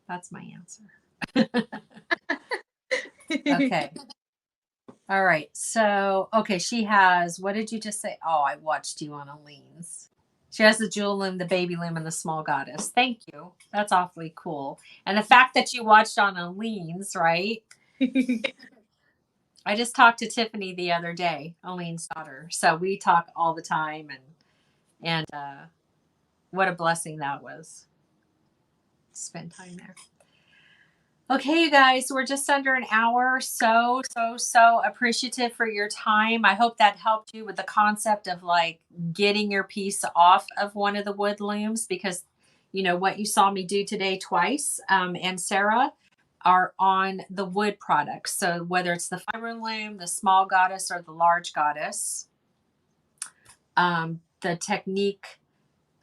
that's my answer. Okay. All right. So, okay, she has, what did you just say? Oh, I watched you on Aline's. She has the jewel loom, the baby loom, and the small goddess. Thank you. That's awfully cool. And the fact that you watched on Aline's, right? I just talked to Tiffany the other day, Aline's daughter. So we talk all the time, and what a blessing that was. Spend time there. Okay, you guys, we're just under an hour. So appreciative for your time. I hope that helped you with the concept of like getting your piece off of one of the wood looms, because what you saw me do today twice, and Sarah, are on the wood products. So whether it's the fiber loom, the small goddess, or the large goddess, the technique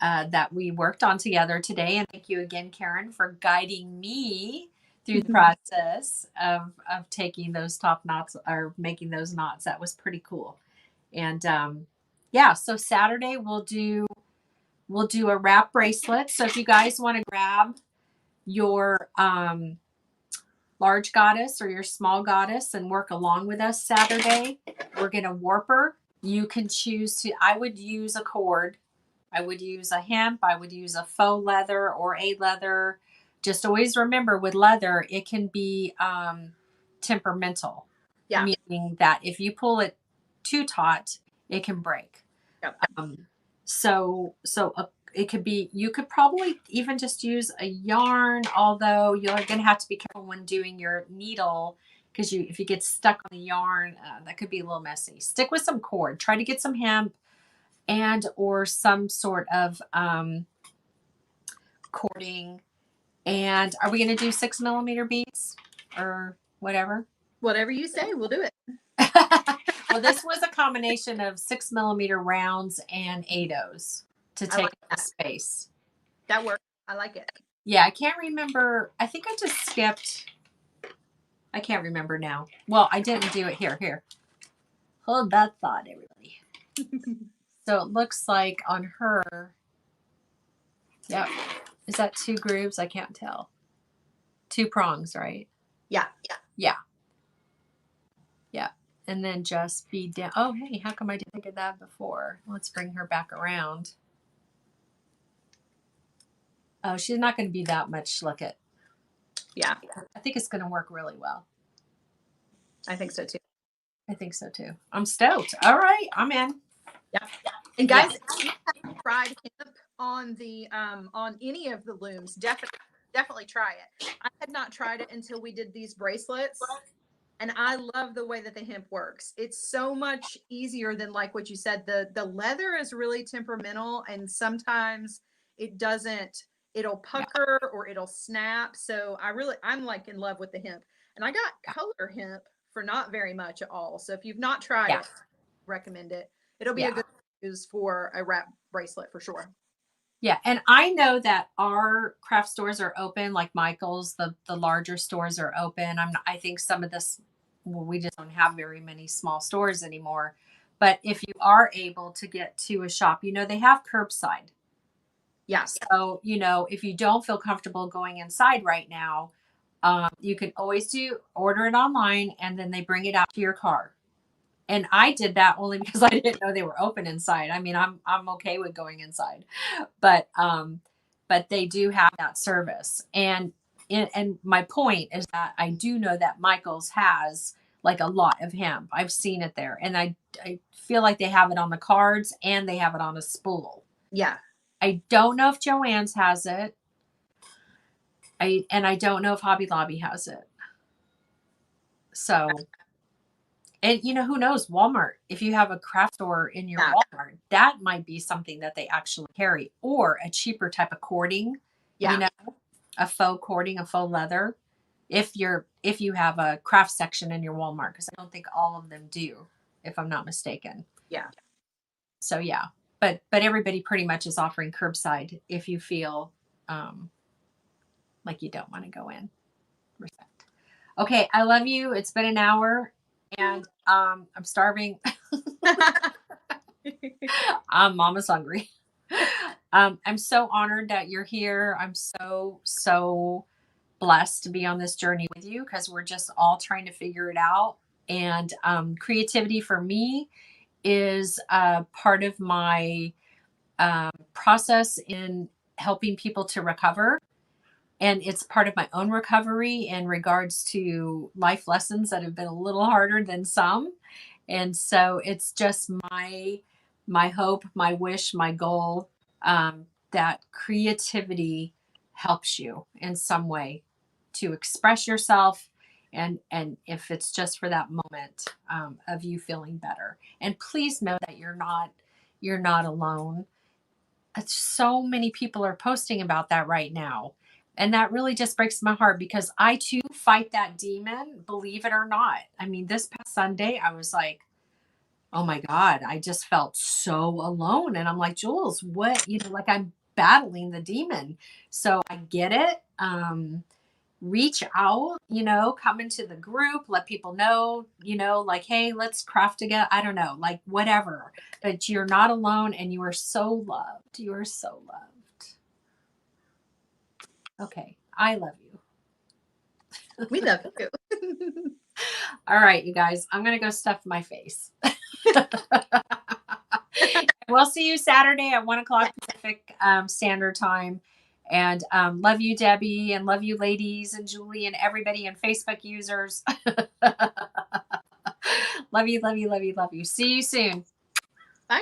that we worked on together today. And thank you again, Karen, for guiding me through the process of taking those top knots or making those knots. That was pretty cool. And so Saturday we'll do a wrap bracelet. So if you guys want to grab your large goddess or your small goddess and work along with us Saturday, we're going to warp her. You can choose to, I would use a cord. I would use a hemp. I would use a faux leather or a leather. Just always remember with leather, it can be temperamental. Yeah. Meaning that if you pull it too taut, it can break. Yep. It could be, you could probably even just use a yarn, although you're going to have to be careful when doing your needle, because if you get stuck on the yarn, that could be a little messy. Stick with some cord. Try to get some hemp and or some sort of cording. And are we going to do 6mm beads or whatever? Whatever you say, we'll do it. Well, this was a combination of 6mm rounds and 8/0s to take up the space. That works. I like it. Yeah, I can't remember. I think I just skipped. I can't remember now. Well, I didn't do it here. Hold that thought, everybody. So it looks like on her, yeah. Is that 2 grooves? I can't tell. 2 prongs, right? Yeah. And then just bead down. Oh, hey, how come I didn't think of that before? Let's bring her back around. Oh, she's not going to be that much. Look at. Yeah. I think it's going to work really well. I think so too. I'm stoked. All right, I'm in. Yeah. And guys, if you haven't tried hemp on the on any of the looms, definitely try it. I had not tried it until we did these bracelets. And I love the way that the hemp works. It's so much easier than like what you said. The leather is really temperamental, and sometimes it doesn't, it'll Yeah. pucker or it'll snap. So I'm like in love with the hemp. And I got color hemp for not very much at all. So if you've not tried Yeah. it, recommend it. It'll be a Yeah. good use for a wrap bracelet for sure. Yeah, and I know that our craft stores are open, like Michael's, the larger stores are open. I think some of this, well, we just don't have very many small stores anymore. But if you are able to get to a shop, they have curbside. Yeah. So, if you don't feel comfortable going inside right now, you can always order it online and then they bring it out to your car. And I did that only because I didn't know they were open inside. I mean, I'm okay with going inside, but they do have that service. And my point is that I do know that Michael's has like a lot of hemp. I've seen it there, and I feel like they have it on the cards and they have it on a spool. Yeah. I don't know if Joann's has it. I don't know if Hobby Lobby has it. So, and who knows, Walmart, if you have a craft store in your Yeah. Walmart, that might be something that they actually carry, or a cheaper type of cording, Yeah. a faux cording, a faux leather. If you have a craft section in your Walmart, because I don't think all of them do, if I'm not mistaken. Yeah. So yeah, but everybody pretty much is offering curbside if you feel like you don't want to go in. Respect. Okay, I love you. It's been an hour, and I'm starving. Mama's hungry. I'm so honored that you're here. I'm so blessed to be on this journey with you, because we're just all trying to figure it out. And creativity for me is part of my process in helping people to recover. And it's part of my own recovery in regards to life lessons that have been a little harder than some. And so it's just my hope, my wish, my goal, that creativity helps you in some way to express yourself, and if it's just for that moment of you feeling better. And please know that you're not alone. So many people are posting about that right now. And that really just breaks my heart, because I too fight that demon, believe it or not. I mean, this past Sunday, I was like, oh my God, I just felt so alone. And I'm like, Jules, what, like I'm battling the demon. So I get it. Reach out, come into the group, let people know, like, hey, let's craft together. I don't know, like whatever, but you're not alone, and you are so loved. You are so loved. Okay. I love you. We love you. All right, you guys, I'm going to go stuff my face. We'll see you Saturday at 1:00 Pacific Standard Time. And love you, Debbie, and love you, ladies, and Julie, and everybody, and Facebook users. Love you, love you, love you, love you. See you soon. Bye.